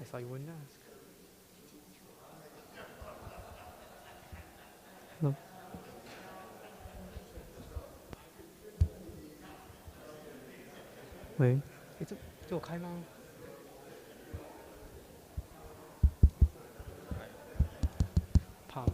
I thought you wouldn't ask. Hello. 喂，这我开吗？怕没开。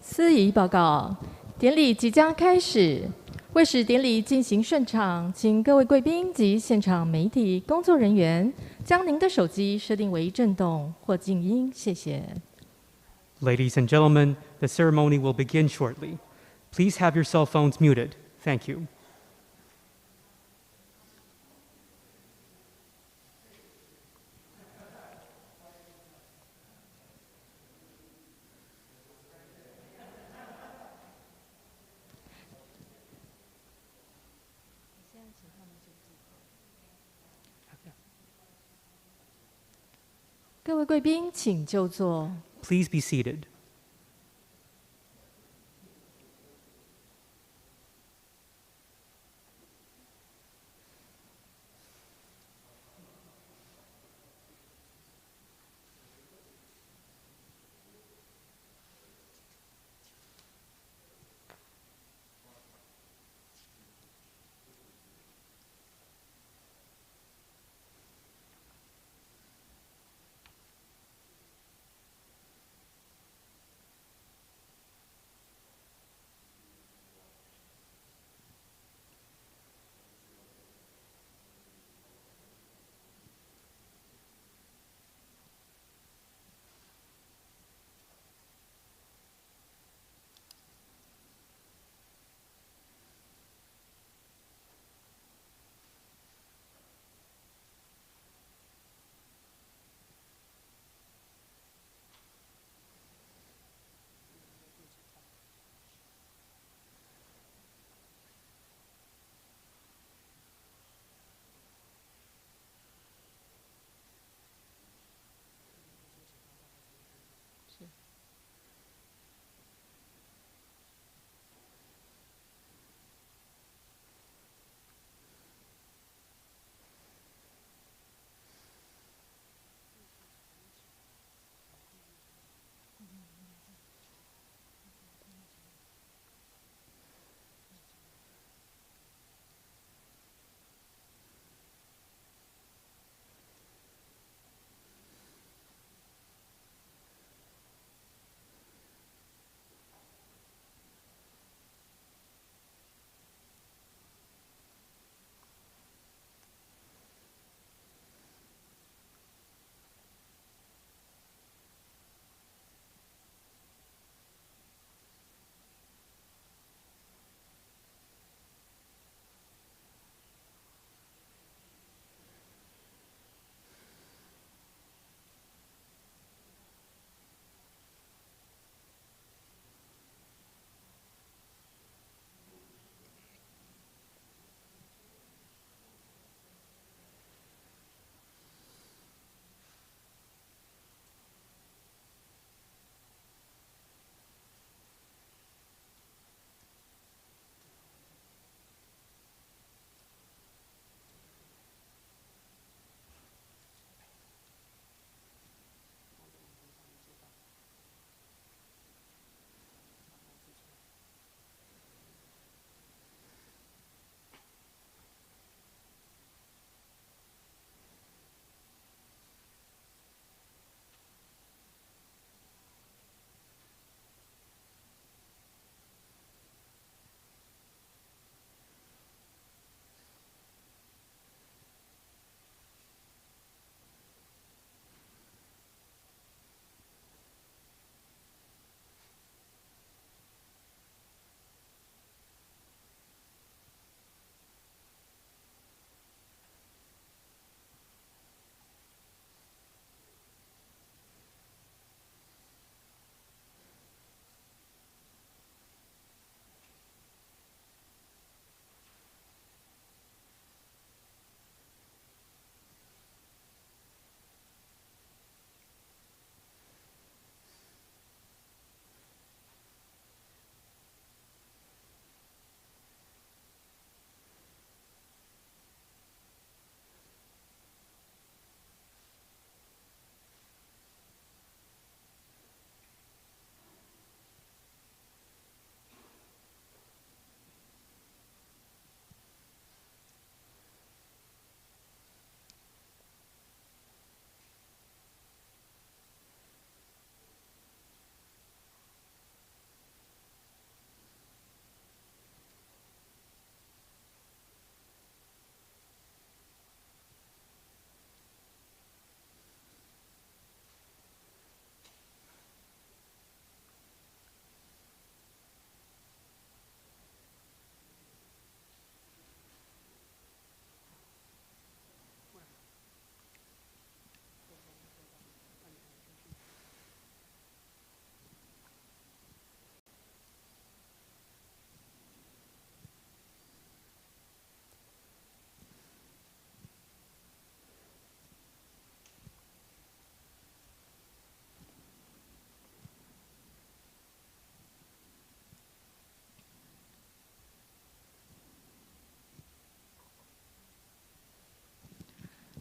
司仪报告，典礼即将开始。为使典礼进行顺畅，请各位贵宾及现场媒体工作人员将您的手机设定为震动或静音，谢谢。Ladies and gentlemen, the ceremony will begin shortly. Please have your cell phones muted. Thank you. .各位贵宾，请就座。Please be seated.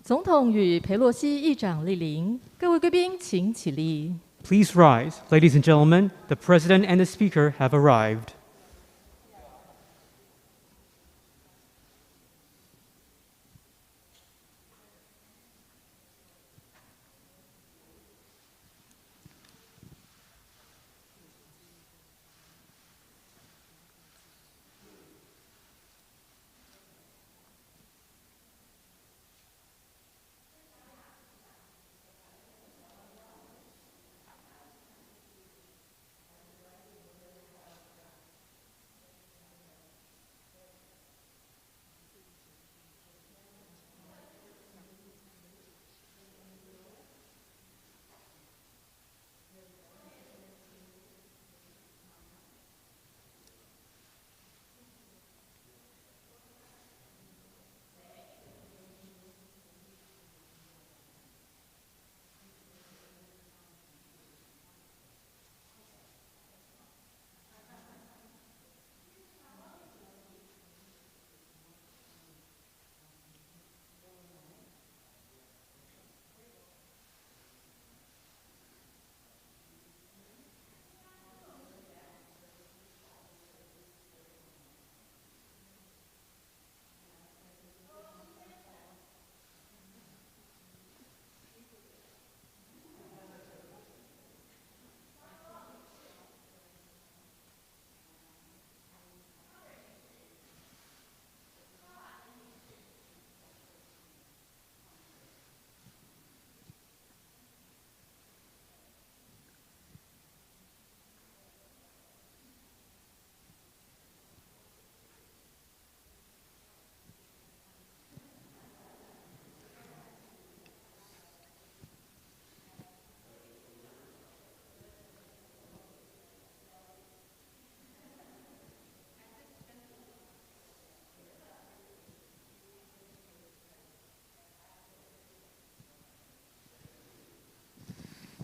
总统与裴洛西议长莅临，各位贵宾请起立。 Please rise. Ladies and gentlemen, the President and the Speaker have arrived.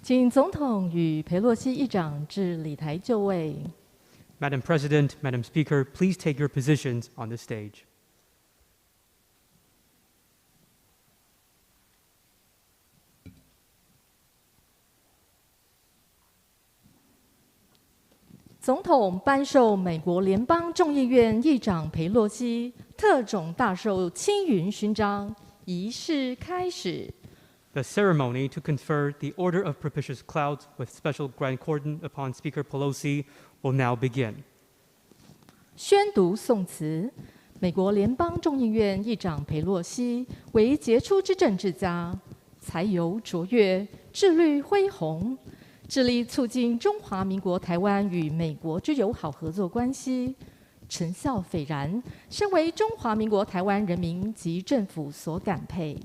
请总统与裴洛西议长至礼台就位。 Madam President, Madam Speaker, please take your positions on the stage. 总统颁授美国联邦众议院议长裴洛西特种大绶青云勋章，仪式开始。 The ceremony to confer the Order of Propitious Clouds with special grand cordon upon Speaker Pelosi will now begin. 宣读颂词。美国联邦众议院议长裴洛西为杰出之政治家，才游卓越，志虑恢宏，致力促进中华民国台湾与美国之友好合作关系，成效斐然，深为中华民国台湾人民及政府所感佩。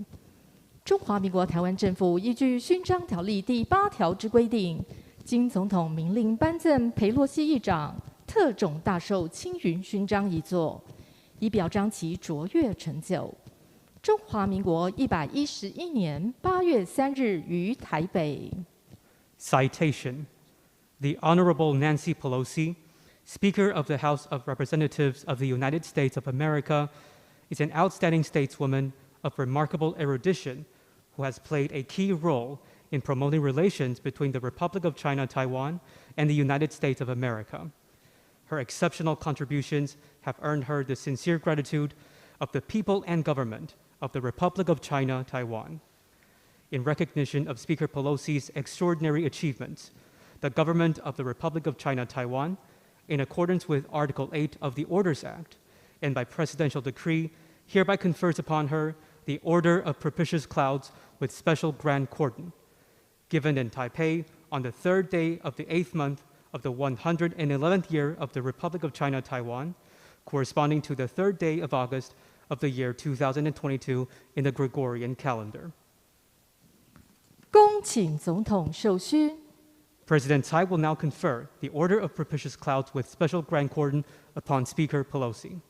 中华民国台湾政府依据勋章条例第8条之规定，经总统明令颁赠裴洛西议长特种大绶青云勋章一座，以表彰其卓越成就。中华民国111年8月3日于台北。 Citation. The Honorable Nancy Pelosi, Speaker of the House of Representatives of the United States of America, is an outstanding stateswoman of remarkable erudition who has played a key role in promoting relations between the Republic of China, Taiwan, and the United States of America. Her exceptional contributions have earned her the sincere gratitude of the people and government of the Republic of China, Taiwan. In recognition of Speaker Pelosi's extraordinary achievements, the government of the Republic of China, Taiwan, in accordance with Article 8 of the Orders Act, and by presidential decree, hereby confers upon her the Order of Propitious Clouds with special grand cordon, given in Taipei on the 3rd day of the 8th month of the 111th year of the Republic of China, Taiwan, corresponding to the 3rd day of August of the year 2022 in the Gregorian calendar. 恭请总统授勋。 President Tsai will now confer the Order of Propitious Clouds with special grand cordon upon Speaker Pelosi.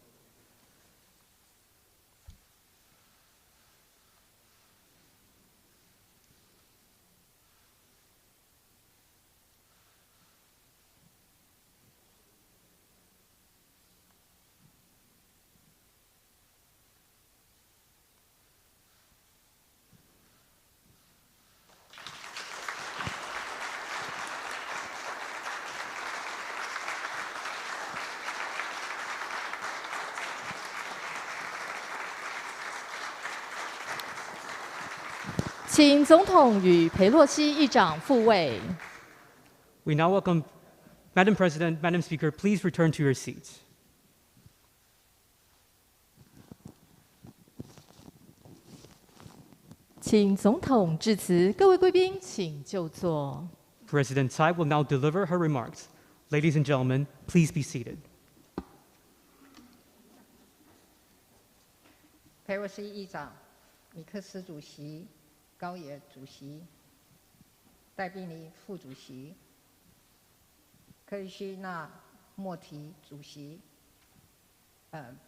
请总统与裴洛西议长复位。We now welcome Madam President, Madam Speaker, please return to your seats. 请总统致辞，各位贵宾请就座。President Tsai will now deliver her remarks. Ladies and gentlemen, please be seated. 裴洛西议长、米克斯主席、高野主席、戴宾尼副主席、克里希纳莫提主席、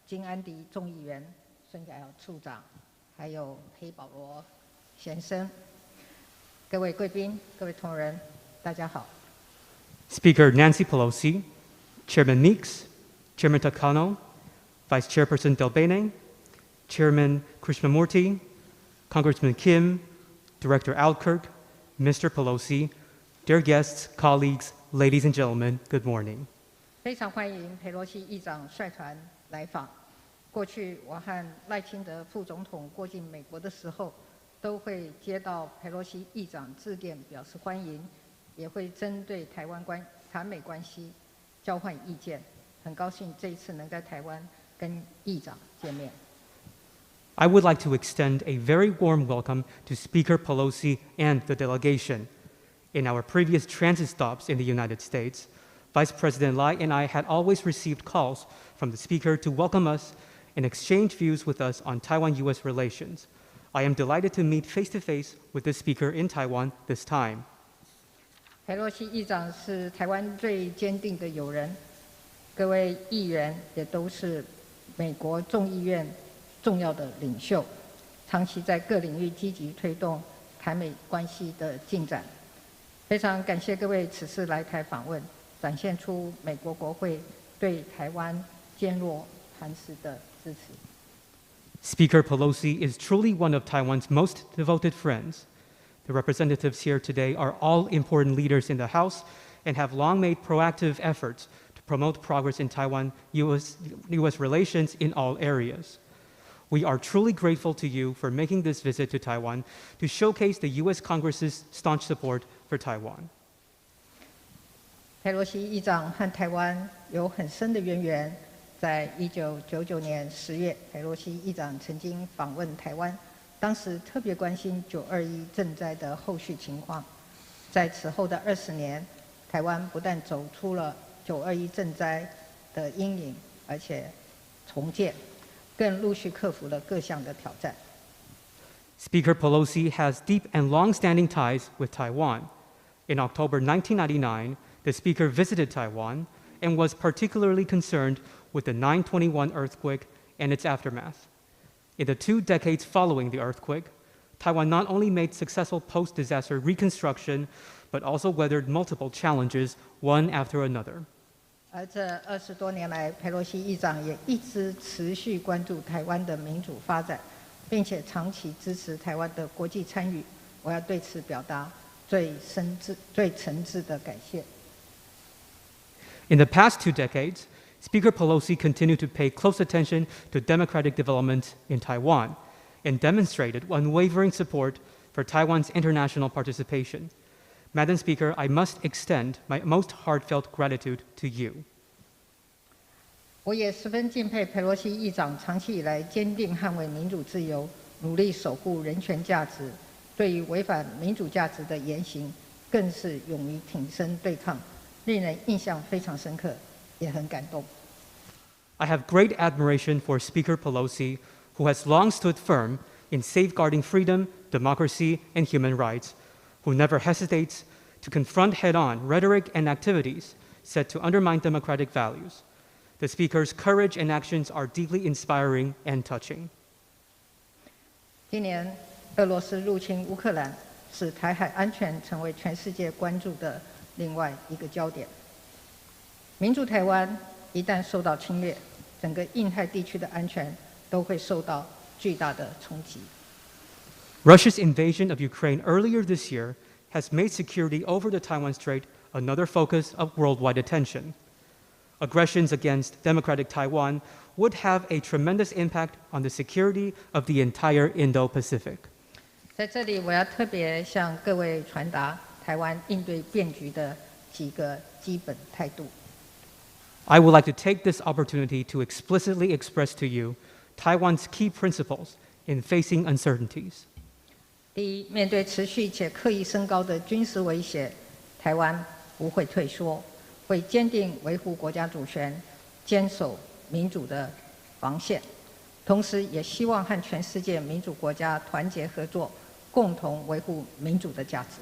金安迪众议员、孙家尧处长，还有黑保罗先生，各位贵宾、各位同仁，大家好。Speaker Nancy Pelosi, Chairman Meeks, Chairman Takano, Vice Chairperson Delbene, Chairman Krishnamurti, Congressman Kim, Director Alkirk, Mr. Pelosi, dear guests, colleagues, ladies and gentlemen, good morning. 非常欢迎裴洛西议长率团来访。过去我和赖清德副总统过境美国的时候，都会接到裴洛西议长致电表示欢迎，也会针对台美关系交换意见。很高兴这一次能在台湾跟议长见面。I would like to extend a very warm welcome to Speaker Pelosi and the delegation. In our previous transit stops in the United States, Vice President Lai and I had always received calls from the Speaker to welcome us and exchange views with us on Taiwan-U.S. relations. I am delighted to meet face-to-face with the Speaker in Taiwan this time. 裴洛西议长是台湾最坚定的友人，各位议员也都是美国众议院重要的领袖，长期在各领域积极推动台美关系的进展。非常感谢各位此次来台访问，展现出美国国会对台湾坚若磐石的支持。Speaker Pelosi is truly one of Taiwan's most devoted friends. The representatives here today are all important leaders in the House and have long made proactive efforts to promote progress in Taiwan-U.S. relations in all areas. We are truly grateful to you for making this visit to Taiwan to showcase the U.S. Congress's staunch support for Taiwan. 裴洛西议长和台湾有很深的渊源。在1999年10月，裴洛西议长曾经访问台湾，当时特别关心921震灾的后续情况。在此后的20年，台湾不但走出了921震灾的阴影，而且重建，更陆续克服了各项的挑战。Speaker Pelosi has deep and long-standing ties with Taiwan. In October 1999, the Speaker visited Taiwan and was particularly concerned with the 9/21 earthquake and its aftermath. In the 2 decades following the earthquake, Taiwan not only made successful post-disaster reconstruction, but also weathered multiple challenges, one after another. 而这20多年来，裴洛西议长也一直持续关注台湾的民主发展，并且长期支持台湾的国际参与。我要对此表达最诚挚的感谢。In the past 2 decades, Speaker Pelosi continued to pay close attention to democratic development in Taiwan and demonstrated unwavering support for Taiwan's international participation. Madam Speaker, I must extend my most heartfelt gratitude to you. 我也十分敬佩裴洛西议长长期以来坚定捍卫民主自由，努力守护人权价值，对于违反民主价值的言行，更是勇于挺身对抗，令人印象非常深刻，也很感动。I have great admiration for Speaker Pelosi, who has long stood firm in safeguarding freedom, democracy, and human rights, who never hesitates to confront head-on rhetoric and activities set to undermine democratic values. The Speaker's courage and actions are deeply inspiring and touching. 今年，俄罗斯入侵乌克兰，使台海安全成为全世界关注的另外一个焦点。民主台湾一旦受到侵略，整个印太地区的安全都会受到巨大的冲击。Russia's invasion of Ukraine earlier this year has made security over the Taiwan Strait another focus of worldwide attention. Aggressions against democratic Taiwan would have a tremendous impact on the security of the entire Indo-Pacific. 在这里，我要特别向各位传达台湾应对变局的几个基本态度。I would like to take this opportunity to explicitly express to you Taiwan's key principles in facing uncertainties. 第一，面对持续且刻意升高的军事威胁，台湾不会退缩，会坚定维护国家主权，坚守民主的防线，同时也希望和全世界民主国家团结合作，共同维护民主的价值。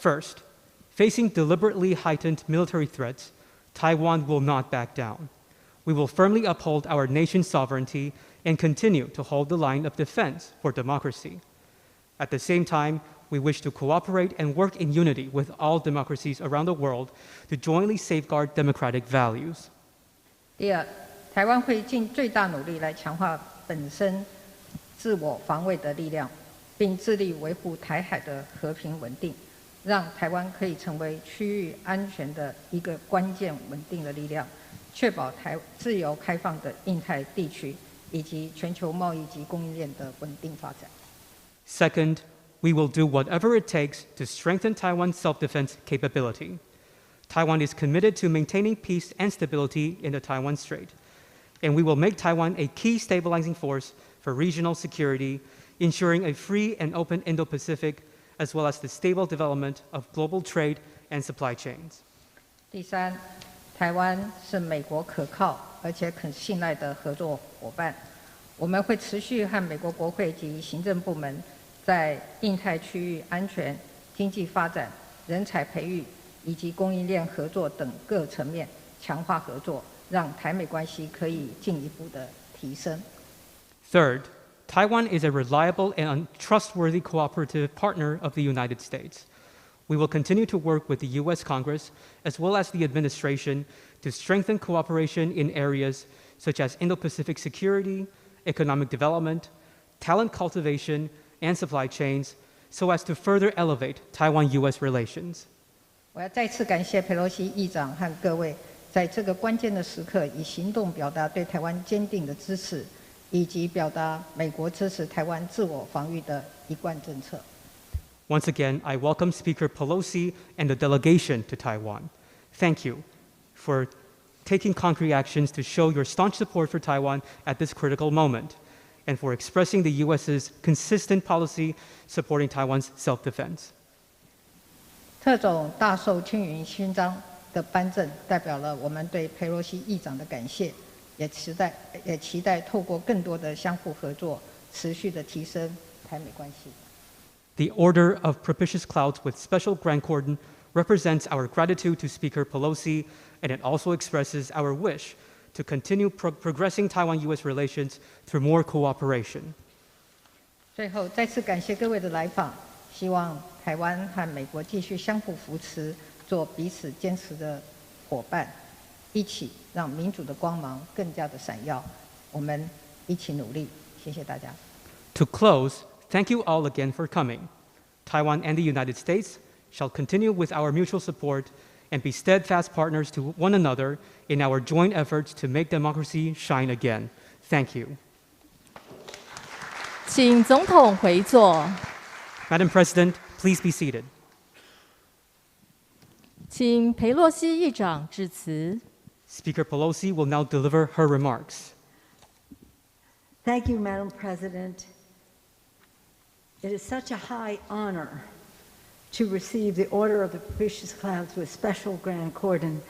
First, facing deliberately heightened military threats, Taiwan will not back down. We will firmly uphold our nation's sovereignty and continue to hold the line of defense for democracy. At the same time, we wish to cooperate and work in unity with all democracies around the world to jointly safeguard democratic values. 第二，台湾会尽最大努力来强化本身自我防卫的力量，并致力维护台海的和平稳定，让台湾可以成为区域安全的一个关键稳定的力量，确保自由开放的印太地区以及全球贸易及供应链的稳定发展。Second, we will do whatever it takes to strengthen Taiwan's self-defense capability. Taiwan is committed to maintaining peace and stability in the Taiwan Strait, and we will make Taiwan a key stabilizing force for regional security, ensuring a free and open Indo-Pacific, as well as the stable development of global trade and supply chains. 第三，台湾是美国可靠而且可信赖的合作伙伴，我们会持续和美国国会及行政部门在印太区域安全、经济发展、人才培育以及供应链合作等各层面强化合作，让台美关系可以进一步的提升。Third, Taiwan is a reliable and trustworthy cooperative partner of the United States. We will continue to work with the U.S. Congress as well as the administration to strengthen cooperation in areas such as Indo-Pacific security, economic development, talent cultivation, and supply chains, so as to further elevate Taiwan-U.S. relations. 我要再次感谢佩洛西议长和各位，在这个关键的时刻，以行动表达对台湾坚定的支持，以及表达美国支持台湾自我防御的一贯政策。Once again, I welcome Speaker Pelosi and the delegation to Taiwan. Thank you for taking concrete actions to show your staunch support for Taiwan at this critical moment, and for expressing the U.S.'s consistent policy supporting Taiwan's self-defense. 特种大绶青云勋章的颁证，代表了我们对佩洛西议长的感谢，也期待透过更多的相互合作，持续的提升台美关系。The Order of Propitious Clouds with Special Grand Cordon represents our gratitude to Speaker Pelosi, and it also expresses our wish to continue progressing Taiwan-U.S. relations through more cooperation. 最后，再次感谢各位的来访，希望台湾和美国继续相互扶持，做彼此坚持的伙伴，一起让民主的光芒更加的闪耀。我们一起努力，谢谢大家。To close, thank you all again for coming. Taiwan and the United States shall continue with our mutual support and be steadfast partners to one another in our joint efforts to make democracy shine again. Thank you. 请总统回座。Madam President, please be seated. 请裴洛西议长致辞。Speaker Pelosi will now deliver her remarks. Thank you, Madam President. It is such a high honor to receive the Order of the Propitious Clouds with Special Grand Cordon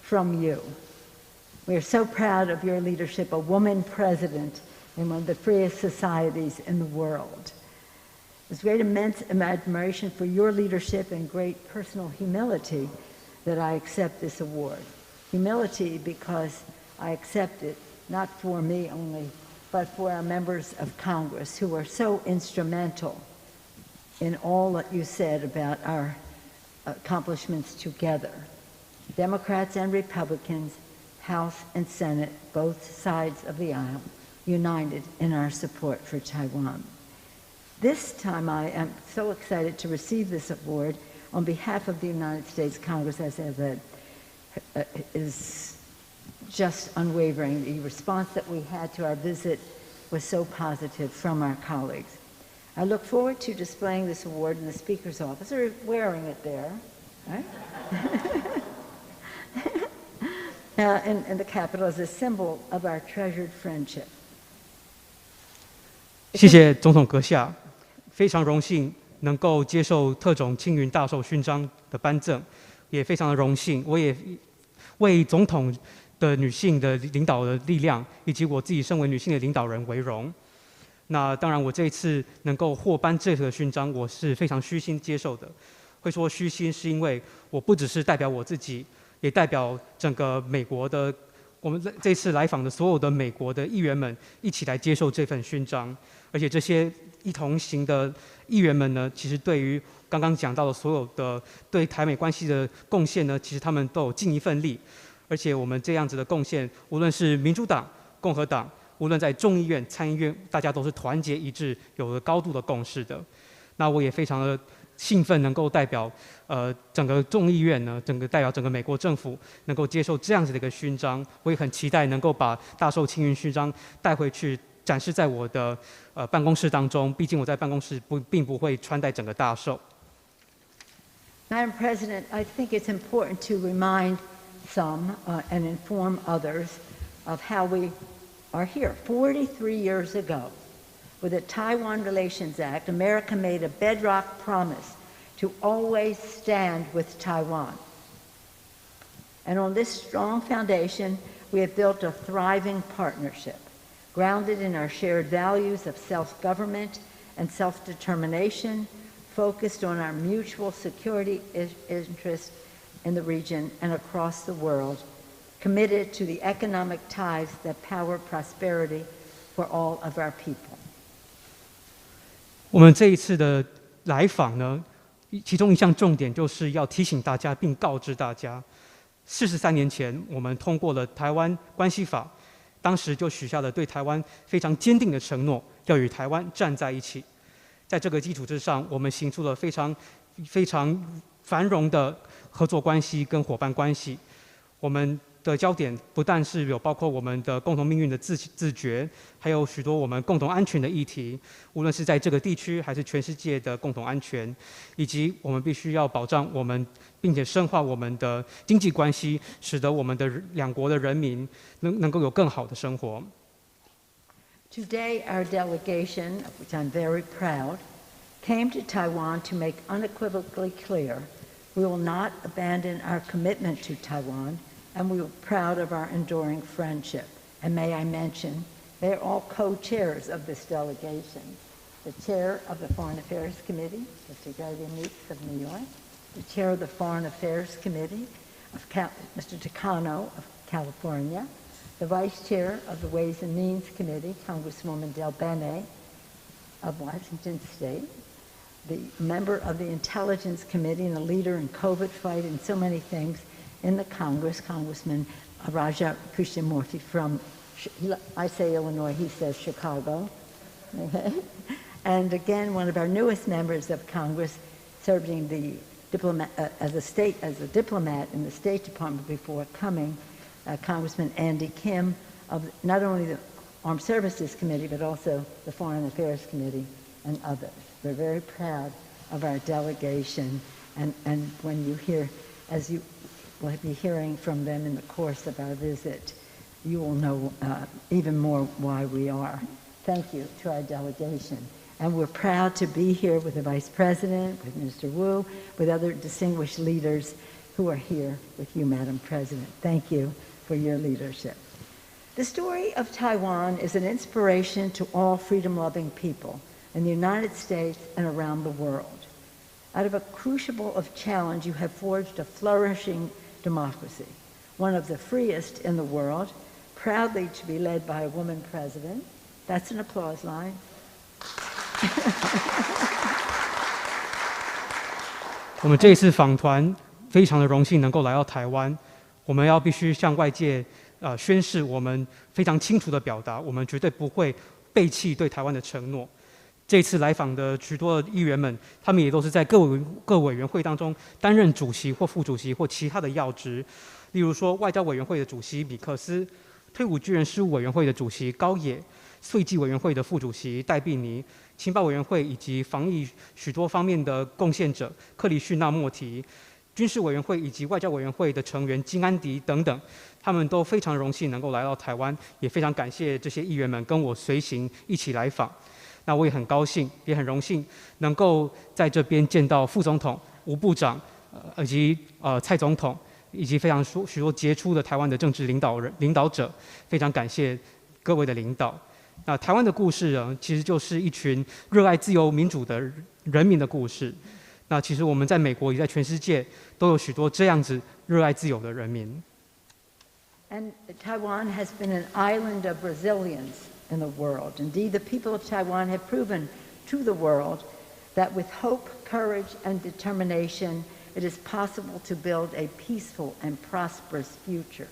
from you. We are so proud of your leadership, a woman president in one of the freest societies in the world. It's great immense admiration for your leadership and great personal humility that I accept this award. Humility because I accept it not for me only, but for our members of Congress who are so instrumental in all that you said about our accomplishments together. Democrats and Republicans, House and Senate, both sides of the aisle, united in our support for Taiwan. This time I am so excited to receive this award on behalf of the United States Congress, as I said, is just unwavering. The response that we had to our visit was so positive from our colleagues. I look forward to displaying this award in the Speaker's office, or wearing it there, right? in the Capitol as a symbol of our treasured friendship. 谢谢总统阁下，非常荣幸能够接受特种青云大绶勋章的颁赠，也非常的荣幸，我也为总统的女性的领导的力量，以及我自己身为女性的领导人为荣。那当然，我这一次能够获颁这个勋章，我是非常虚心接受的。会说虚心，是因为我不只是代表我自己，也代表整个美国的我们这次来访的所有的美国的议员们一起来接受这份勋章。而且这些一同行的议员们呢，其实对于刚刚讲到的所有的对台美关系的贡献呢，其实他们都有尽一份力。而且我们这样子的贡献，无论是民主党、共和党，无论在众议院、参议院，大家都是团结一致，有了高度的共识的。那我也非常的兴奋，能够代表整个众议院呢，代表整个美国政府，能够接受这样子的一个勋章。我也很期待能够把大绶青云勋章带回去，展示在我的办公室当中。毕竟我在办公室并不会穿戴整个大绶。Madam President, I think it's important to remind some and inform others of how we are here. 43 years ago, with the Taiwan Relations Act, America made a bedrock promise to always stand with Taiwan. And on this strong foundation, we have built a thriving partnership, grounded in our shared values of self-government and self-determination, focused on our mutual security interests in the region and across the world, committed to the economic ties that power prosperity for all of our people. 我们这一次的来访呢，其中一项重点就是要提醒大家并告知大家，43年前我们通过了《台湾关系法》，当时就许下了对台湾非常坚定的承诺，要与台湾站在一起。在这个基础之上，我们行出了非常繁荣的合作关系跟伙伴关系。我们的焦点不但是有包括我们的共同命运的自觉，还有许多我们共同安全的议题，无论是在这个地区还是全世界的共同安全，以及我们必须要保障我们，并且深化我们的经济关系，使得我们的两国的人民能够有更好的生活。Today, our delegation, of which I'm very proud, came to Taiwan to make unequivocally clear we will not abandon our commitment to Taiwan, and we are proud of our enduring friendship. And may I mention, they're all co-chairs of this delegation. The chair of the Foreign Affairs Committee, Mr. Gregory Meeks of New York, the chair of the Foreign Affairs Committee, Mr. Takano of California, the vice chair of the Ways and Means Committee, Congresswoman Del Bene of Washington State, the member of the Intelligence Committee and a leader in COVID fight and so many things in the Congress, Congressman Raja Krishnamurthy from, I say Illinois, he says Chicago. Okay. And again, one of our newest members of Congress, serving the as a diplomat in the State Department before coming, Congressman Andy Kim of not only the Armed Services Committee, but also the Foreign Affairs Committee and others. We're very proud of our delegation, and when you hear, as you will be hearing from them in the course of our visit, you will know even more why we are. Thank you to our delegation. And we're proud to be here with the Vice President, with Mr. Wu, with other distinguished leaders who are here with you, Madam President. Thank you for your leadership. The story of Taiwan is an inspiration to all freedom-loving people in the United States and around the world. Out of a crucible of challenge, you have forged a flourishing democracy, one of the freest in the world, proudly to be led by a woman president. That's an applause line. 我们这一次访团非常的荣幸能够来到台湾，我们必须向外界宣示我们非常清楚的表达，我们绝对不会背弃对台湾的承诺。这次来访的许多议员们，他们也都是在各委员会当中担任主席或副主席或其他的要职，例如说外交委员会的主席米克斯，退伍军人事务委员会的主席高野，税计委员会的副主席戴碧妮，情报委员会以及防疫许多方面的贡献者克里绪那莫提、军事委员会以及外交委员会的成员金安迪等等，他们都非常荣幸能够来到台湾，也非常感谢这些议员们跟我随行一起来访。那我也很高兴，也很荣幸能够在这边见到副总统、吴部长，以及蔡总统，以及非常许多杰出的台湾的政治领导者，非常感谢各位的领导。那台湾的故事呢，其实就是一群热爱自由民主的人民的故事。那其实我们在美国也在全世界都有许多这样子热爱自由的人民。And Taiwan has been an island of resilience in the world. Indeed, the people of Taiwan have proven to the world that with hope, courage, and determination, it is possible to build a peaceful and prosperous future,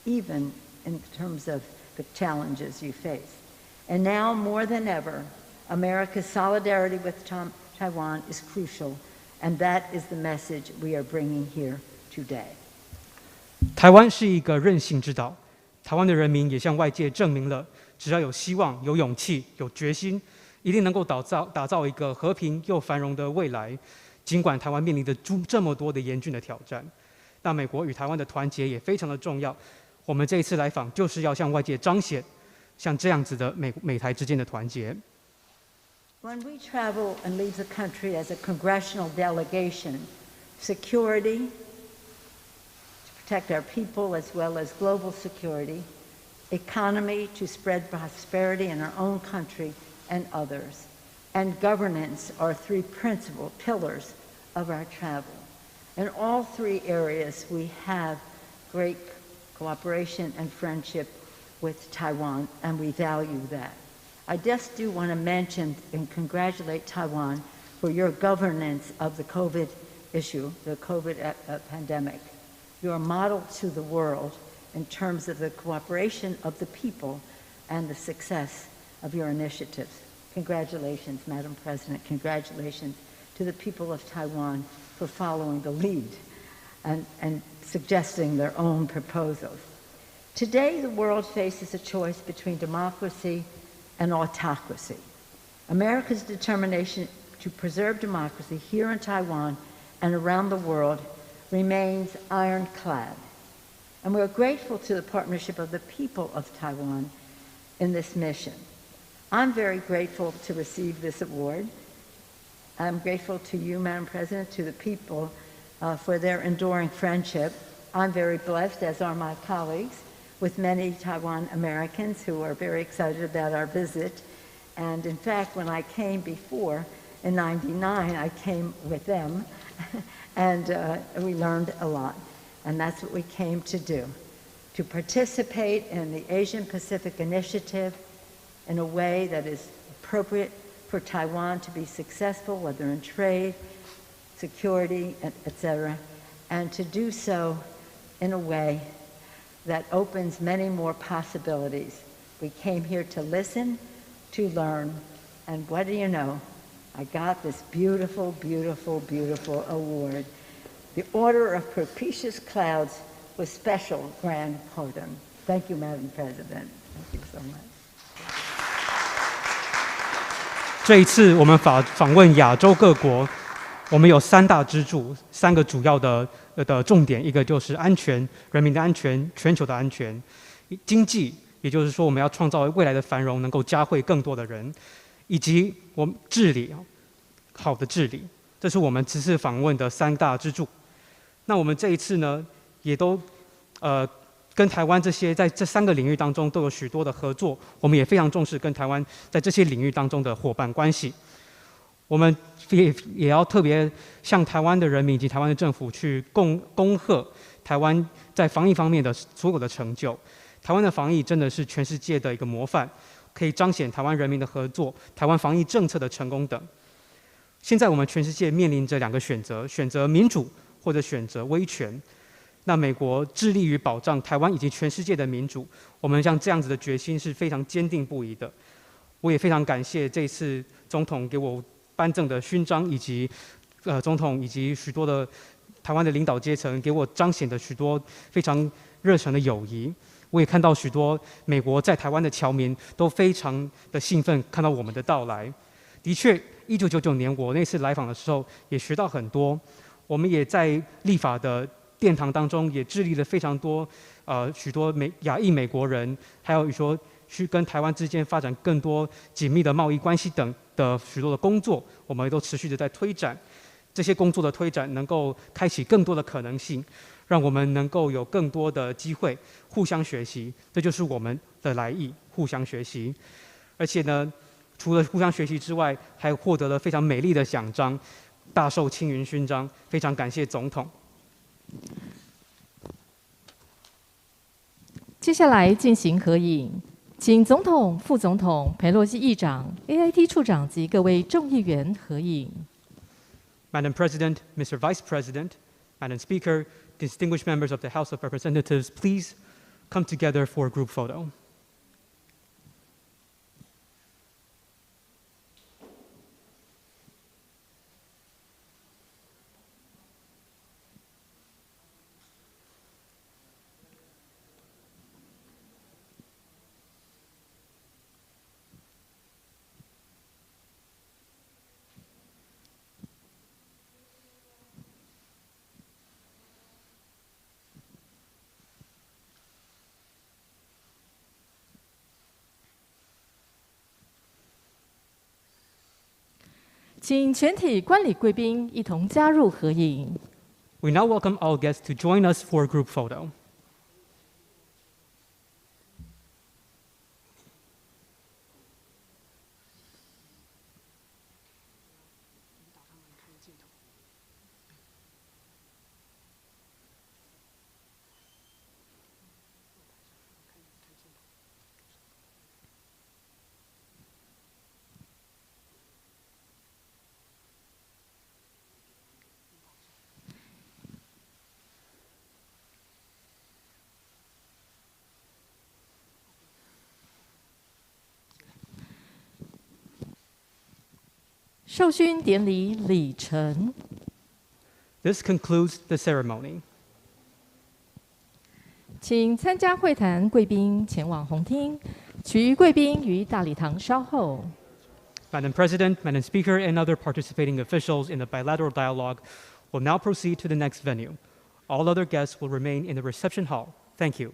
even in terms of the challenges you face. And now, more than ever, America's solidarity with Taiwan is crucial, and that is the message we are bringing here today. 台湾是一个韧性之岛，台湾的人民也向外界证明了，只要有希望、有勇气、有决心，一定能够打造一个和平又繁荣的未来。尽管台湾面临着这么多的严峻的挑战，那美国与台湾的团结也非常的重要。我们这一次来访，就是要向外界彰显像这样子的美台之间的团结。When we travel and leave the country as a congressional delegation, security, to protect our people as well as global security, economy to spread prosperity in our own country and others, and governance are three principal pillars of our travel. In all three areas, we have great cooperation and friendship with Taiwan, and we value that. I just do want to mention and congratulate Taiwan for your governance of the COVID issue, the COVID pandemic. You are a model to the world in terms of the cooperation of the people and the success of your initiatives. Congratulations, Madam President. Congratulations to the people of Taiwan for following the lead and suggesting their own proposals. Today, the world faces a choice between democracy and autocracy. America's determination to preserve democracy here in Taiwan and around the world remains ironclad. And we're grateful to the partnership of the people of Taiwan in this mission. I'm very grateful to receive this award. I'm grateful to you, Madam President, to the people for their enduring friendship. I'm very blessed, as are my colleagues, with many Taiwan Americans who are very excited about our visit. And in fact, when I came before, in '99, I came with them, and we learned a lot. And that's what we came to do, to participate in the Asian Pacific Initiative in a way that is appropriate for Taiwan to be successful, whether in trade, security, etc., and to do so in a way that opens many more possibilities. We came here to listen, to learn, and what do you know? I got this beautiful, beautiful, beautiful award. The Order of Propitious Clouds with Special Grand Pardon. Thank you, Madam President. Thank you so much. 这一次我们访问亚洲各国，我们有3大支柱，3个主要的重点，一个就是安全，人民的安全，全球的安全；经济，也就是说我们要创造未来的繁荣，能够嘉惠更多的人；以及我们治理，好的治理，这是我们此次访问的3大支柱。那我们这一次呢，也都跟台湾在这3个领域当中都有许多的合作，我们也非常重视跟台湾在这些领域当中的伙伴关系。我们也要特别向台湾的人民以及台湾的政府去恭贺台湾在防疫方面的所有的成就。台湾的防疫真的是全世界的一个模范，可以彰显台湾人民的合作、台湾防疫政策的成功等。现在我们全世界面临着2个选择：选择民主或者选择威权。那美国致力于保障台湾以及全世界的民主，我们像这样子的决心是非常坚定不移的。我也非常感谢这次总统给我颁赠的勋章，以及总统以及许多的台湾的领导阶层给我彰显的许多非常热诚的友谊。我也看到许多美国在台湾的侨民都非常的兴奋看到我们的到来。的确，1999年我那次来访的时候也学到很多。我们也在立法的殿堂当中也致力了非常多，许多亚裔美国人，还有说去跟台湾之间发展更多紧密的贸易关系等的许多的工作，我们都持续的在推展。这些工作的推展能够开启更多的可能性，让我们能够有更多的机会互相学习。这就是我们的来意，互相学习。而且呢，除了互相学习之外，还获得了非常美丽的奖章。大受青云勋章，非常感谢总统。接下来进行合影，请总统、副总统、裴洛西议长、AIT 处长及各位众议员合影。Madam President, Mr. Vice President, Madam Speaker, distinguished members of the House of Representatives, please come together for a group photo. 请全体观礼贵宾一同加入合影。We now welcome all guests to join us for a group photo. 授勋典礼礼成。This concludes the ceremony. 请参加会谈贵宾前往红厅，其余贵宾于大礼堂稍后。Madam President, Madam Speaker, and other participating officials in the bilateral dialogue will now proceed to the next venue. All other guests will remain in the reception hall. Thank you.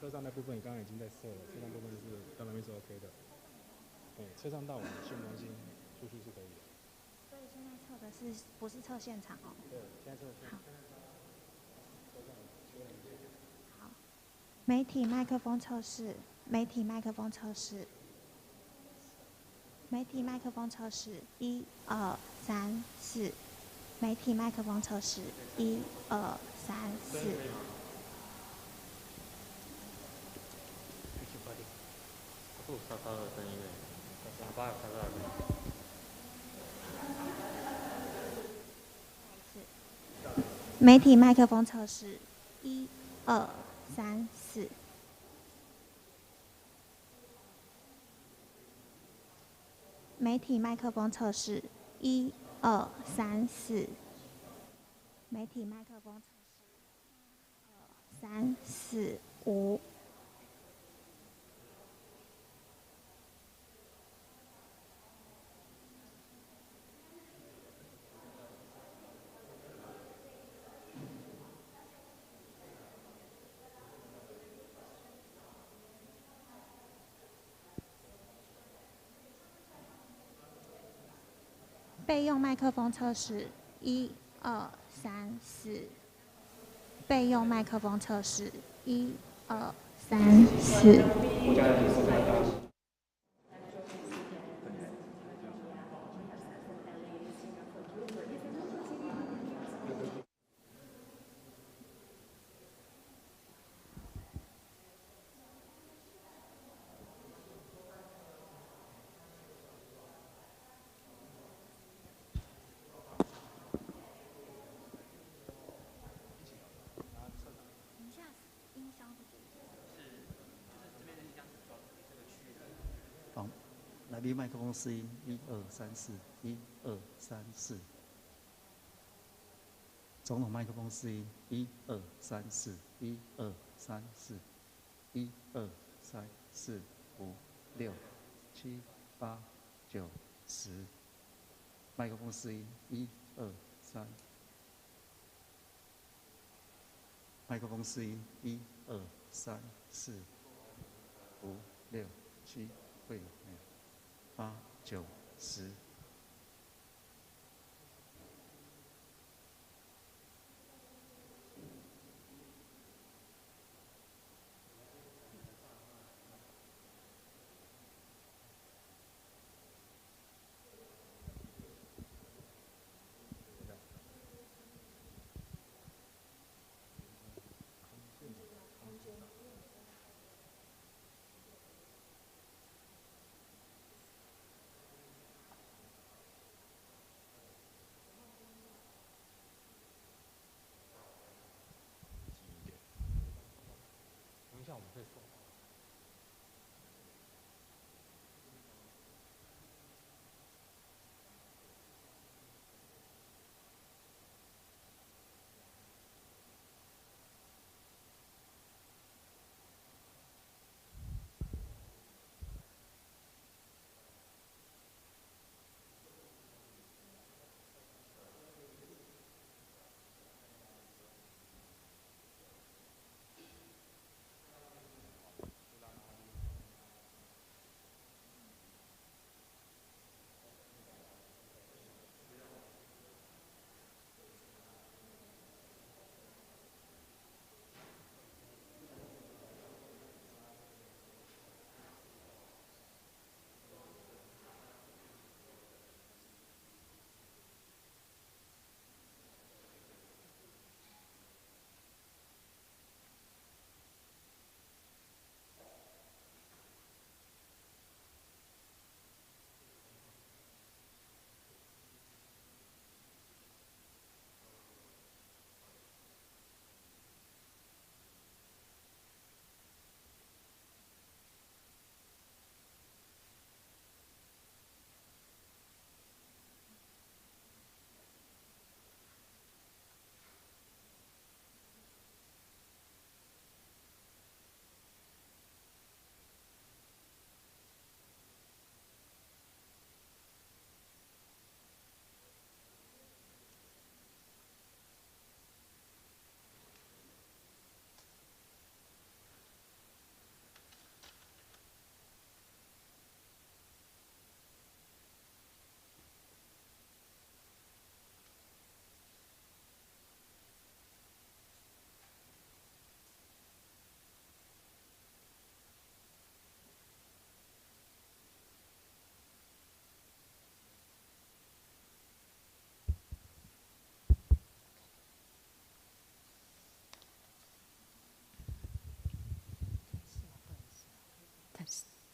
车上那部分刚刚已经在设了，车上部分是到那边是 OK 的。车上到我们新闻中心出去是可以的。所以现在测的不是测现场哦？对，现在测现场。好，媒体麦克风测试，媒体麦克风测试，媒体麦克风测试，1、2、3、4，媒体麦克风测试，1、2、3、4。不稍稍的声音嘞，稍稍的声音。媒体麦克风测试，1、2、3、4。媒体麦克风测试，1、2、3、4。媒体麦克风测试，1、2、3、4、5。备用麦克风测试，1、2、3、4。备用麦克风测试，1、2、3、4。来宾麦克风试音，1、2、3、4，1、2、3、4。总统麦克风试音，1、2、3、4，1、2、3、4，1、2、3、4、5、6、7、8、9、10。麦克风试音，1、2、3。麦克风试音，1、2、3、4、5、6、7，会有没有？8、9、10。等一下我们会说。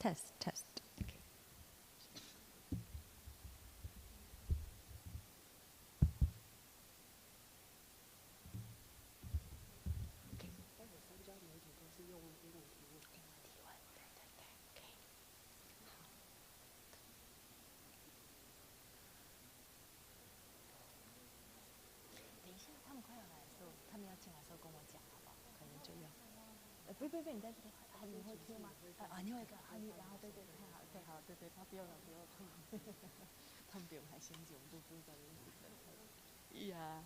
Test test。不，你在这里，你会贴吗？你会一个，然后对，太好了，太好了，对，他不用了，他们比我们还先进，我们都不知道认识的。呀。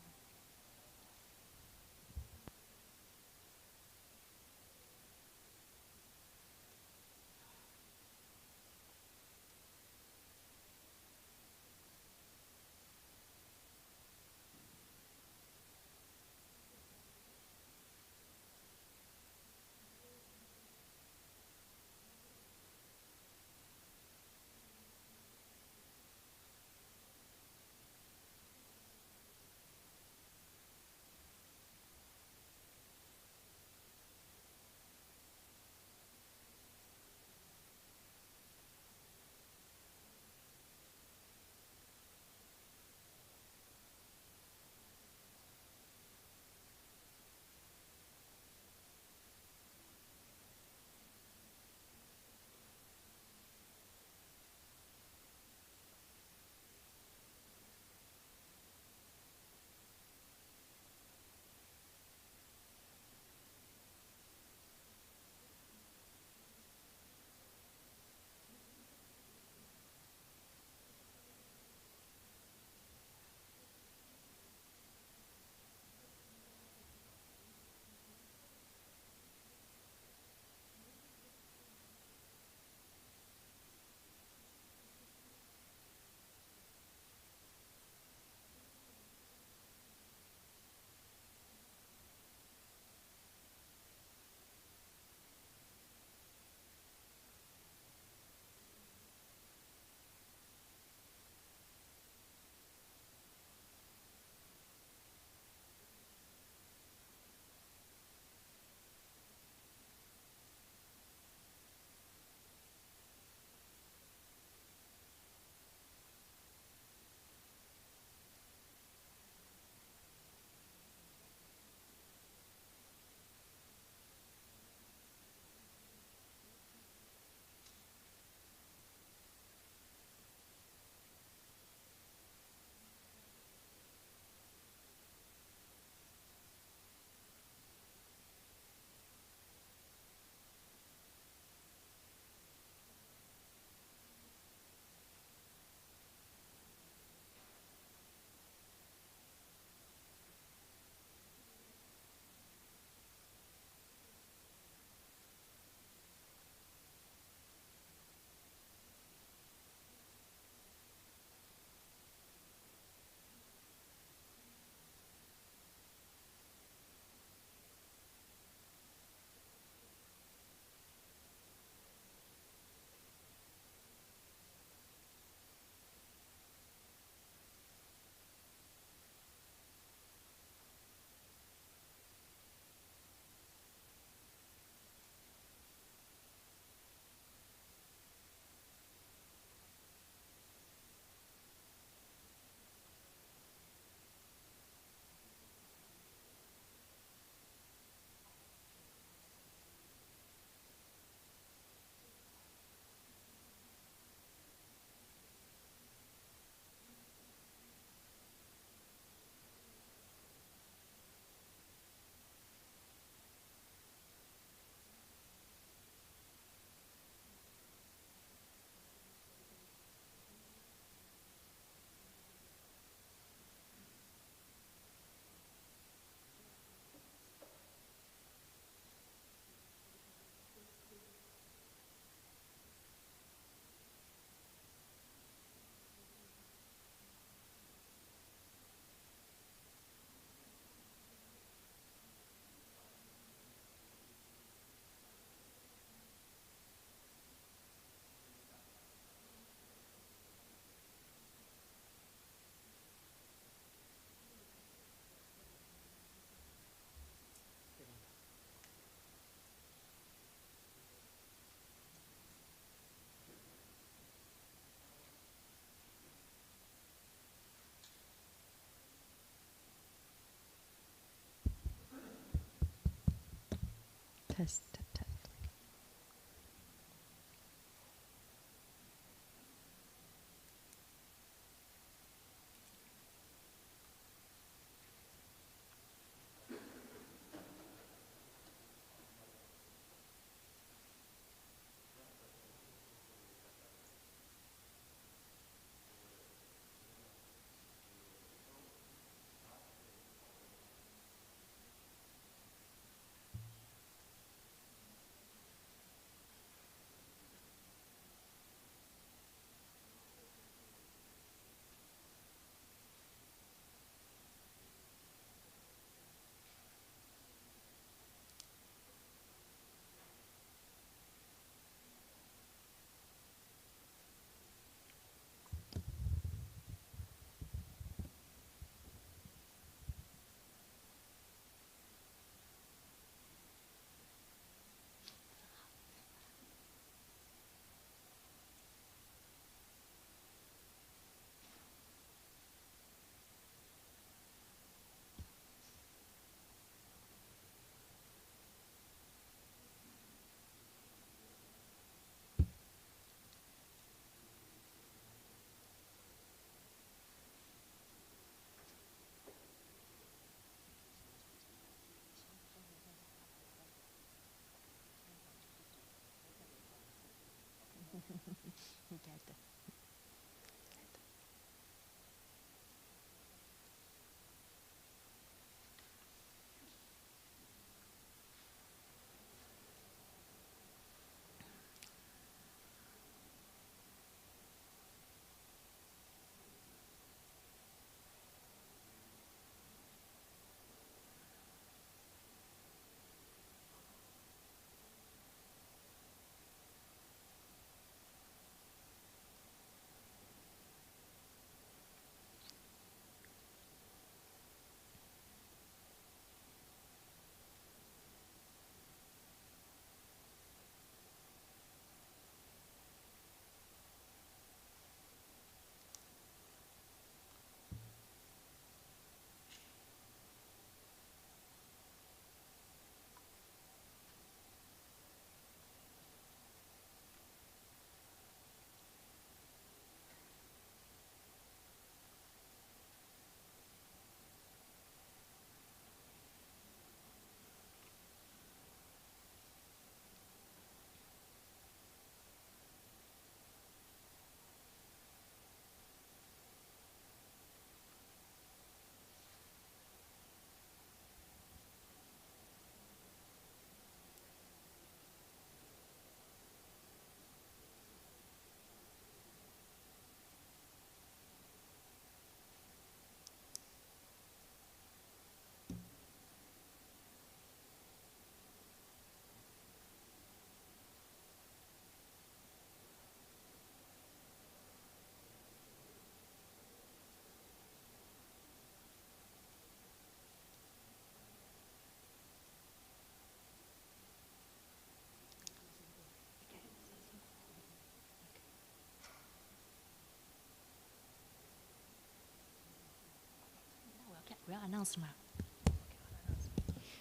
Test.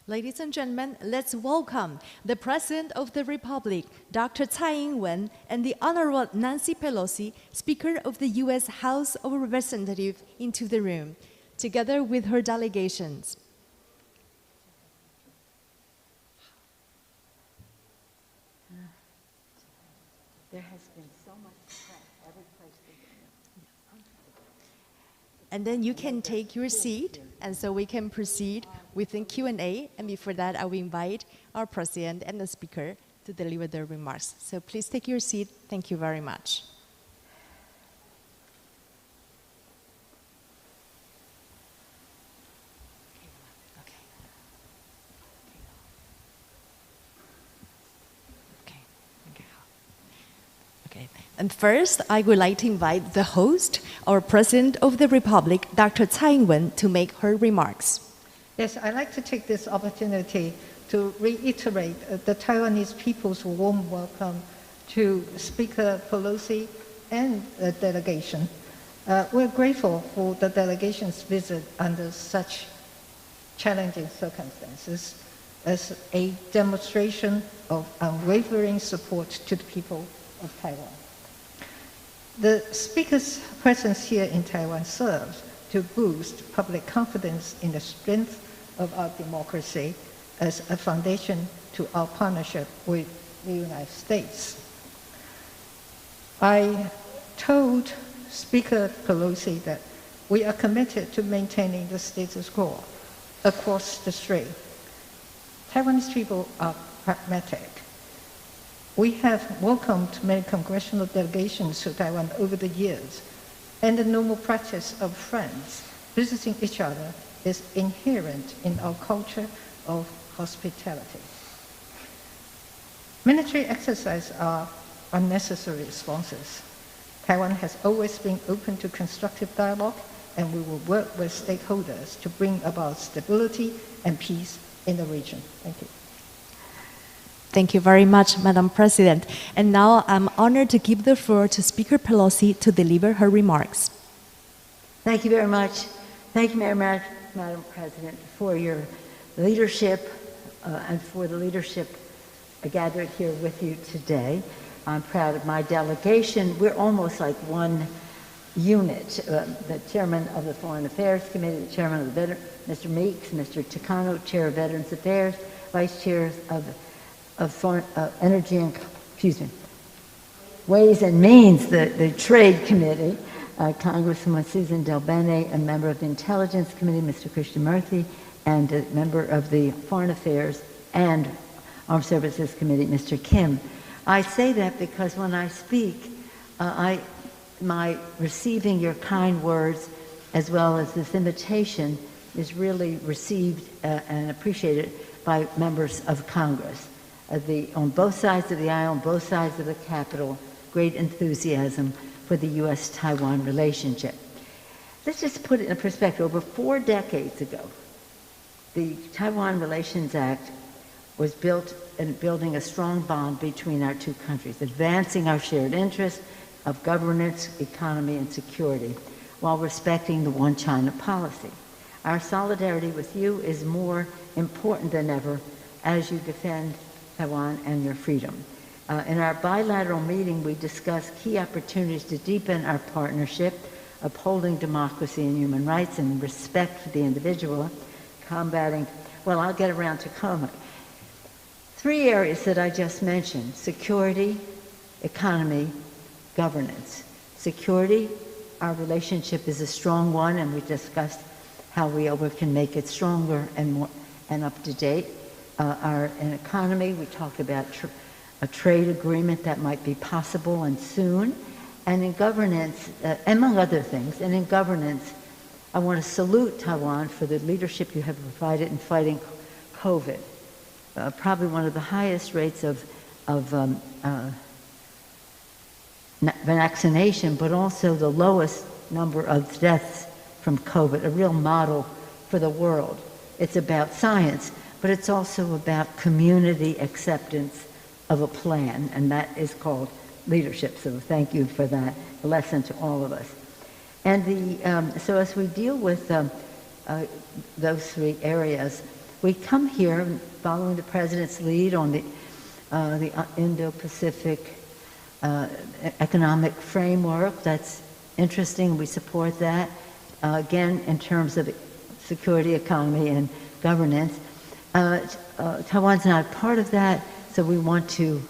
Ladies and gentlemen, let's welcome the President of the Republic, Dr. Tsai Ing-wen, and the Honorable Nancy Pelosi, Speaker of the U.S. House of Representatives, into the room, together with her delegations. There has been so much press every place we go. And then you can take your seat, and so we can proceed with the Q&A. And before that, I will invite our President and the Speaker to deliver their remarks. So please take your seat. Thank you very much. And first, I would like to invite the host, our President of the Republic, Dr. Tsai Ing-wen, to make her remarks. Yes, I'd like to take this opportunity to reiterate the Taiwanese people's warm welcome to Speaker Pelosi and the delegation. We're grateful for the delegation's visit under such challenging circumstances. as a demonstration of unwavering support to the people of Taiwan. The Speaker's presence here in Taiwan serves to boost public confidence in the strength of our democracy as a foundation to our partnership with the United States. I told Speaker Pelosi that we are committed to maintaining the status quo across the strait. Taiwanese people are pragmatic. We have welcomed many congressional delegations to Taiwan over the years, and the normal practice of friends visiting each other is inherent in our culture of hospitality. Military exercises are unnecessary responses. Taiwan has always been open to constructive dialogue, and we will work with stakeholders to bring about stability and peace in the region. Thank you. Thank you very much, Madam President. And now I'm honored to give the floor to Speaker Pelosi to deliver her remarks. Thank you very much. Thank you, Madam President, for your leadership and for the leadership gathered here with you today. I'm proud of my delegation. We're almost like one unit. The chairman of the Foreign Affairs Committee, the chairman of the Mr. Meeks, Mr. Takano, chair of Veterans Affairs, vice chairs of Energy and, Ways and Means, the Trade Committee, Congresswoman Susan Delbene, a member of the Intelligence Committee, Mr. Krishnamurthy, and a member of the Foreign Affairs and Armed Services Committee, Mr. Kim. I say that because when I speak, my receiving your kind words as well as this invitation is really received and appreciated by members of Congress. On both sides of the aisle, on both sides of the Capitol, great enthusiasm for the U.S.-Taiwan relationship. Let's just put it in perspective. Over 4 decades ago, the Taiwan Relations Act was built in building a strong bond between our two countries, advancing our shared interests of governance, economy, and security, while respecting the one China policy. Our solidarity with you is more important than ever as you defend Taiwan and your freedom. In our bilateral meeting, we discussed key opportunities to deepen our partnership, upholding democracy and human rights and respect for the individual, combating, well, I'll get around to comment. 3 areas that I just mentioned: security, economy, governance. Security, our relationship is a strong one, and we discussed how we can make it stronger and more and up to date. In economy, we talked about a trade agreement that might be possible and soon. And in governance, among other things, and in governance, I want to salute Taiwan for the leadership you have provided in fighting COVID. Probably one of the highest rates of vaccination, but also the lowest number of deaths from COVID, a real model for the world. It's about science, but it's also about community acceptance of a plan, and that is called leadership. So thank you for that, a lesson to all of us. And so as we deal with those 3 areas, we come here following the President's lead on the Indo-Pacific economic framework. That's interesting. We support that. Again, in terms of security, economy, and governance. Taiwan's not part of that, so we want to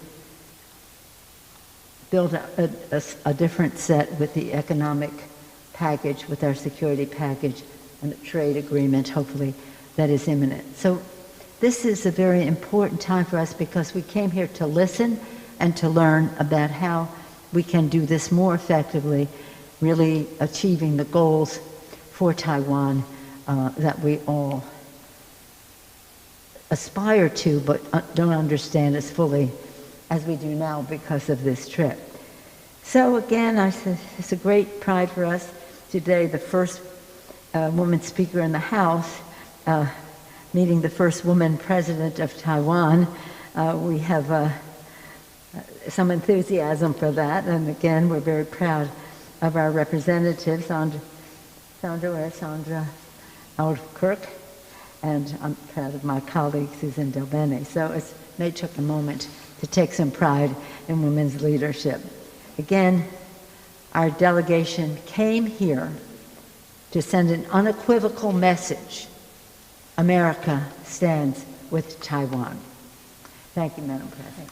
build a different set with the economic package, with our security package, and the trade agreement, hopefully, that is imminent. So this is a very important time for us because we came here to listen and to learn about how we can do this more effectively, really achieving the goals for Taiwan that we all aspire to but don't understand as fully as we do now because of this trip. So again, it's a great pride for us today, the first woman speaker in the House, meeting the first woman president of Taiwan. We have some enthusiasm for that, and again, we're very proud of our representative, Sandra Aldkirk, and I'm proud of my colleague, Susan Delbene. So they took a moment to take some pride in women's leadership. Again, our delegation came here to send an unequivocal message. America stands with Taiwan. Thank you, Madam President.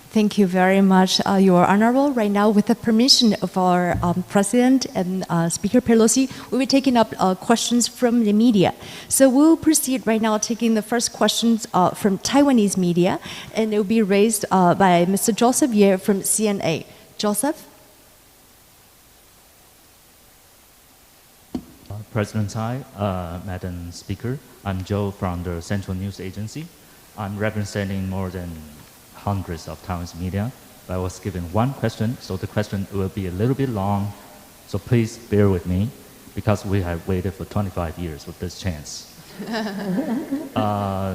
Thank you very much, Your Honorable. Right now, with the permission of our President and Speaker Pelosi, we'll be taking up questions from the media. So we'll proceed right now taking the first questions from Taiwanese media, and it will be raised by Mr. Joseph Ye from CNA. Joseph? President Tsai, Madam Speaker, I'm Joe from the Central News Agency. I'm representing more than hundreds of Taiwanese media. I was given one question, so the question will be a little bit long, so please bear with me, because we have waited for 25 years for this chance.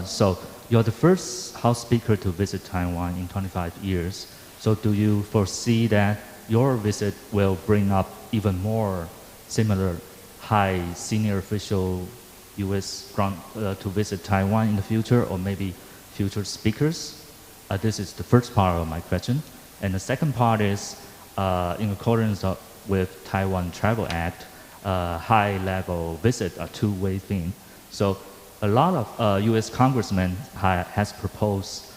So you're the first House Speaker to visit Taiwan in 25 years, so do you foresee that your visit will bring up even more similar high senior official U.S. To visit Taiwan in the future, or maybe future speakers? This is the first part of my question. And the second part is, in accordance with Taiwan Travel Act, high-level visit a two-way thing. So a lot of U.S. congressmen has proposed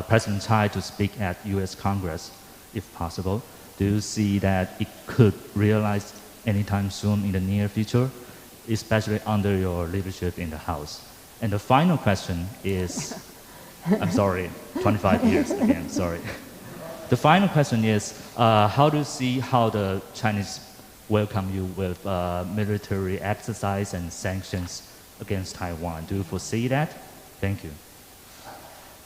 President Tsai to speak at U.S. Congress, if possible. Do you see that it could realize anytime soon in the near future, especially under your leadership in the House? And the final question is, I'm sorry, 25 years again, sorry. The final question is, how do you see how the Chinese welcome you with military exercise and sanctions against Taiwan? Do you foresee that? Thank you.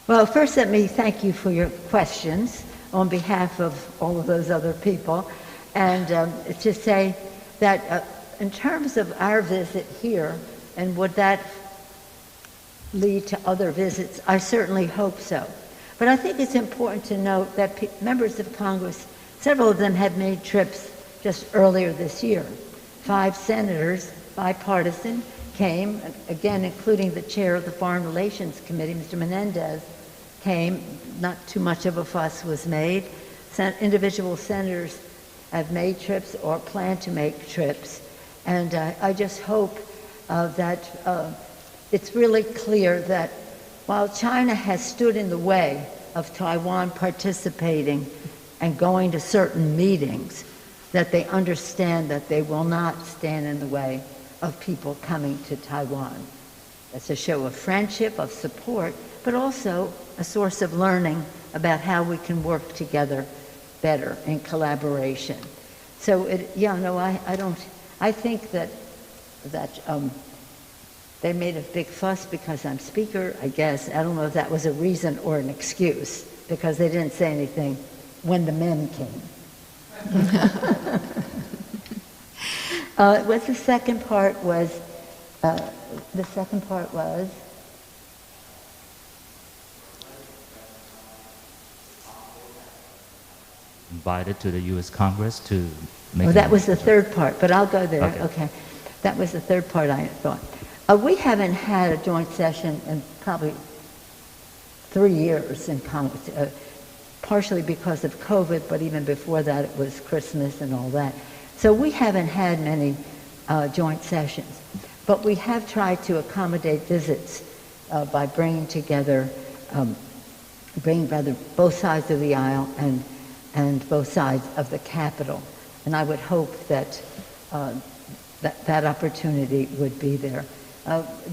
Well, first let me thank you for your questions on behalf of all of those other people. And to say that in terms of our visit here, and would that lead to other visits? I certainly hope so. But I think it's important to note that members of Congress, several of them have made trips just earlier this year. 5 senators, bipartisan, came, again, including the chair of the Foreign Relations Committee, Mr. Menendez, came. Not too much of a fuss was made. Individual senators have made trips or plan to make trips. And I just hope that it's really clear that while China has stood in the way of Taiwan participating and going to certain meetings, that they understand that they will not stand in the way of people coming to Taiwan. It's a show of friendship, of support, but also a source of learning about how we can work together better in collaboration. So, I think that they made a big fuss because I'm Speaker, I guess. I don't know if that was a reason or an excuse, because they didn't say anything when the men came. What's the second part was? Invited to the U.S. Congress to make. Oh, that was the third part, but I'll go there. Okay. That was the third part I thought. We haven't had a joint session in probably 3 years in Congress, partially because of COVID, but even before that it was Christmas and all that. So we haven't had many joint sessions, but we have tried to accommodate visits by bringing together, both sides of the aisle and both sides of the Capitol. And I would hope that that opportunity would be there.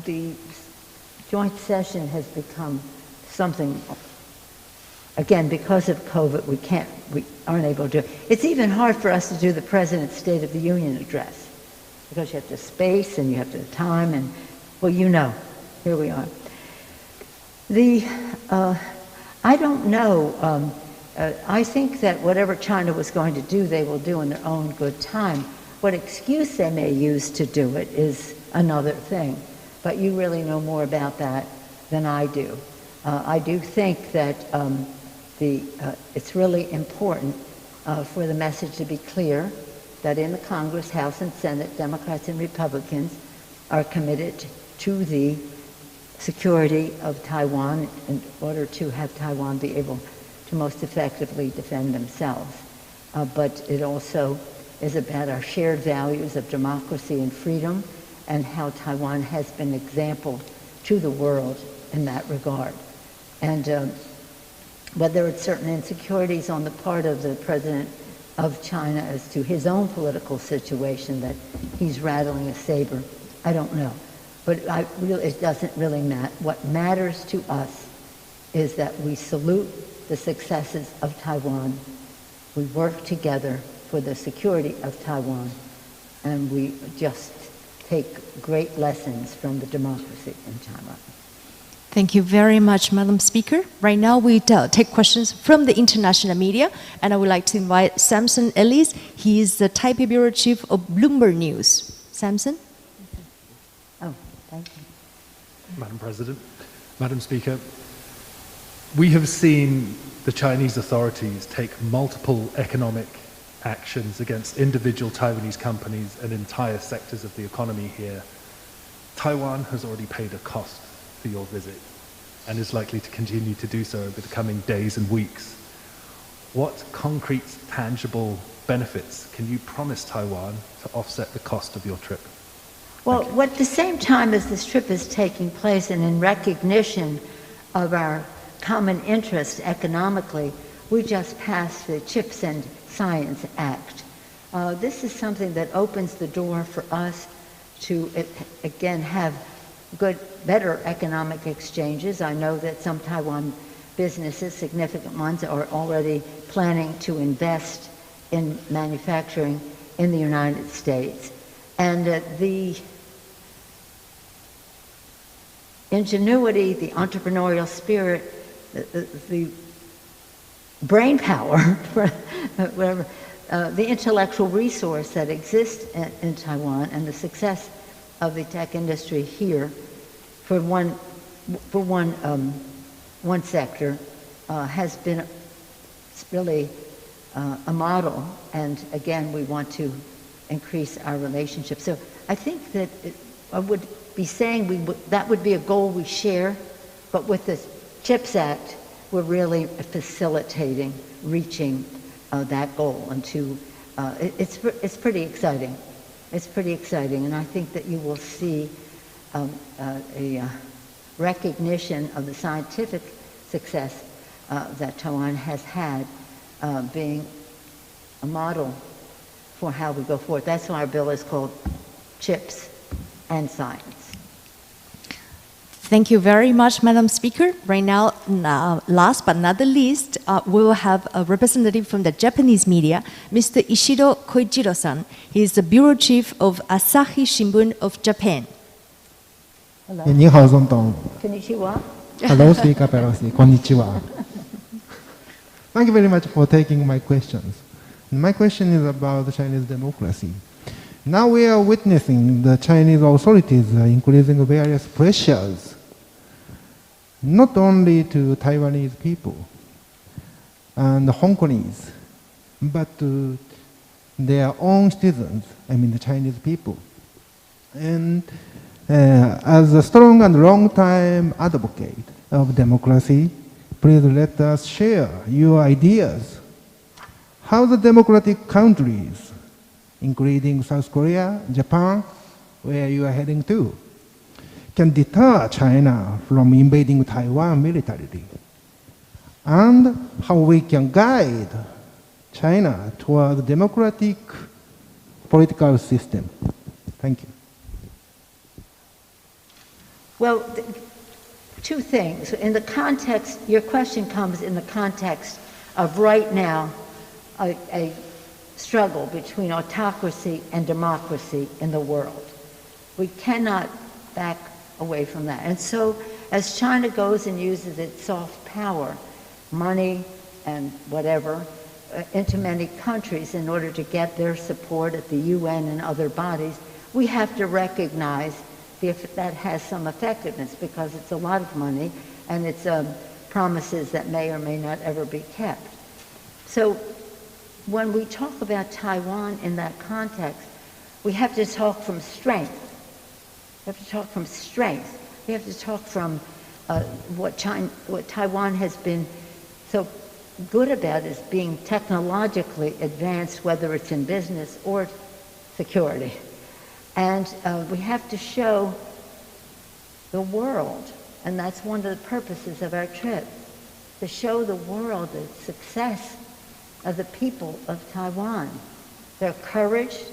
The joint session has become something, again, because of COVID, we aren't able to do it. It's even hard for us to do the President's State of the Union address, because you have to space and you have to time, and, well, here we are. I don't know. I think that whatever China was going to do, they will do in their own good time. What excuse they may use to do it is another thing. But you really know more about that than I do. I do think that it's really important for the message to be clear that in the Congress, House, and Senate, Democrats and Republicans are committed to the security of Taiwan in order to have Taiwan be able to most effectively defend themselves. But it also is about our shared values of democracy and freedom and how Taiwan has been an example to the world in that regard. And whether it's certain insecurities on the part of the president of China as to his own political situation that he's rattling a saber, I don't know. But it doesn't really matter. What matters to us is that we salute the successes of Taiwan. We work together for the security of Taiwan, and we just take great lessons from the democracy in Taiwan. Thank you very much, Madam Speaker. Right now we take questions from the international media, and I would like to invite Samson Ellis. He is the Taipei Bureau Chief of Bloomberg News. Samson? Oh, thank you. Madam President, Madam Speaker, we have seen the Chinese authorities take multiple economic actions against individual Taiwanese companies and entire sectors of the economy here. Taiwan has already paid a cost for your visit and is likely to continue to do so over the coming days and weeks. What concrete, tangible benefits can you promise Taiwan to offset the cost of your trip? Well, at the same time as this trip is taking place and in recognition of our common interest economically, we just passed the CHIPS and Science Act. This is something that opens the door for us to, again, have better economic exchanges. I know that some Taiwan businesses, significant ones, are already planning to invest in manufacturing in the United States. And the ingenuity, the entrepreneurial spirit, the brain power, whatever, the intellectual resource that exists in Taiwan and the success of the tech industry here for one sector has been really a model, and again we want to increase our relationship. So I think that I would be saying that would be a goal we share, but with the CHIPS Act we're really facilitating reaching that goal, and it's pretty exciting. It's pretty exciting, and I think that you will see a recognition of the scientific success that Taiwan has had, being a model for how we go forward. That's why our bill is called CHIPS and Science. Thank you very much, Madam Speaker. Right now, last but not the least, we will have a representative from the Japanese media, Mr. Ishiro Koichiro-san. He is the Bureau Chief of Asahi Shimbun of Japan. Hello. 你好，总统。Konnichiwa. Hello, Speaker Pelosi. Konnichiwa. Thank you very much for taking my questions. My question is about the Chinese democracy. Now we are witnessing the Chinese authorities increasing various pressures, not only to Taiwanese people and Hong Kongese, but to their own citizens, I mean the Chinese people. And as a strong and long-time advocate of democracy, please let us share your ideas. How the democratic countries, including South Korea, Japan, where you are heading to, can deter China from invading Taiwan militarily, and how we can guide China toward a democratic political system. Thank you. Well, two things. In the context, your question comes in the context of right now a struggle between autocracy and democracy in the world. We cannot back away from that. And so as China goes and uses its soft power, money and whatever, into many countries in order to get their support at the UN and other bodies, we have to recognize if that has some effectiveness, because it's a lot of money and it's promises that may or may not ever be kept. So when we talk about Taiwan in that context, we have to talk from strength. We have to talk from strength, We have to talk from what Taiwan has been so good about is being technologically advanced, whether it's in business or security. And we have to show the world, and that's one of the purposes of our trip, to show the world the success of the people of Taiwan, their courage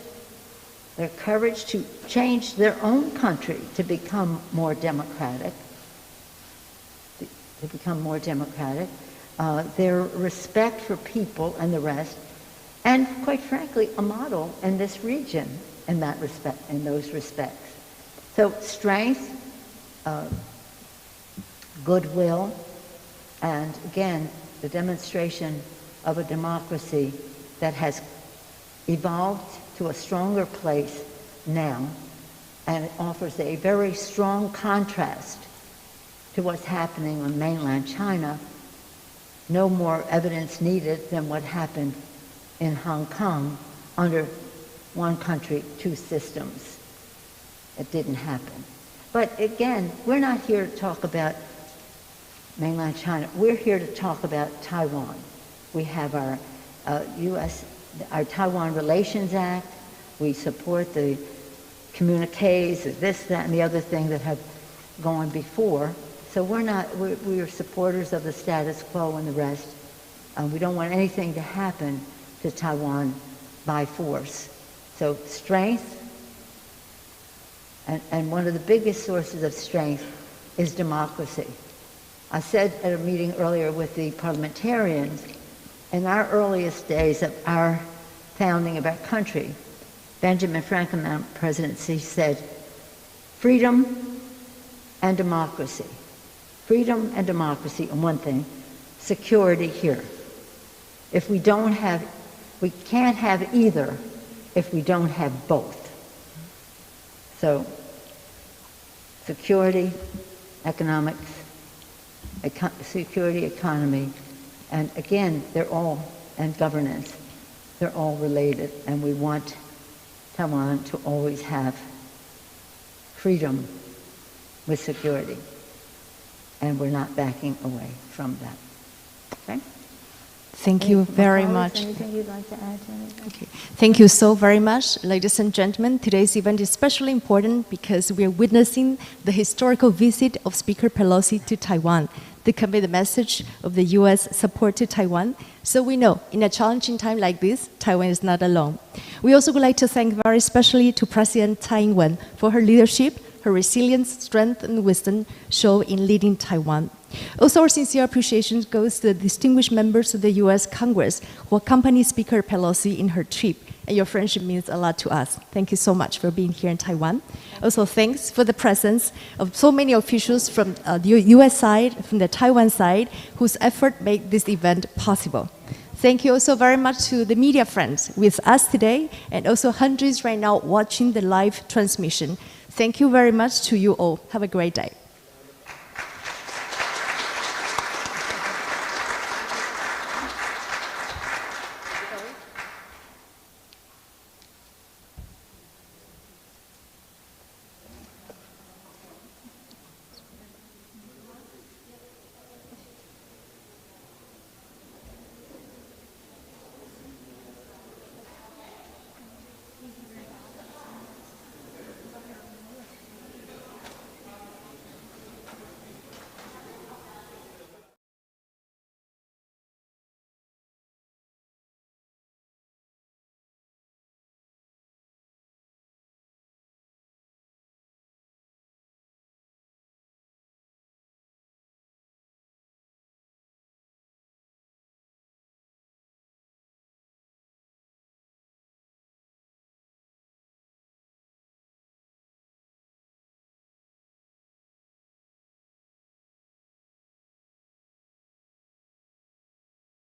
to change their own country to become more democratic, their respect for people and the rest, and quite frankly, a model in this region in those respects. So strength, goodwill, and again, the demonstration of a democracy that has evolved to a stronger place now, and it offers a very strong contrast to what's happening on mainland China. No more evidence needed than what happened in Hong Kong under one country, two systems. It didn't happen. But again, we're not here to talk about mainland China. We're here to talk about Taiwan. We have our our Taiwan Relations Act. We support the communiques, this, that, and the other thing that have gone before. So we are supporters of the status quo and the rest. We don't want anything to happen to Taiwan by force. So strength, and one of the biggest sources of strength is democracy. I said at a meeting earlier with the parliamentarians, in our earliest days of our founding of our country, Benjamin Franklin presidency said, freedom and democracy. Freedom and democracy on one thing, security here. If we can't have either if we don't have both. So, security, economics, security, economy, and again, and governance, they're all related, and we want Taiwan to always have freedom with security. And we're not backing away from that. Okay? Thank you very much. Anything you'd like to add to anything? Okay. Thank you so very much, ladies and gentlemen. Today's event is especially important because we are witnessing the historical visit of Speaker Pelosi to Taiwan to convey the message of the U.S. support to Taiwan. So we know, in a challenging time like this, Taiwan is not alone. We also would like to thank very especially to President Tsai Ing-wen for her leadership, her resilience, strength, and wisdom shown in leading Taiwan. Also, our sincere appreciation goes to the distinguished members of the U.S. Congress who accompanied Speaker Pelosi in her trip, and your friendship means a lot to us. Thank you so much for being here in Taiwan. Also, thanks for the presence of so many officials from the U.S. side, from the Taiwan side, whose effort made this event possible. Thank you also very much to the media friends with us today, and also hundreds right now watching the live transmission. Thank you very much to you all. Have a great day.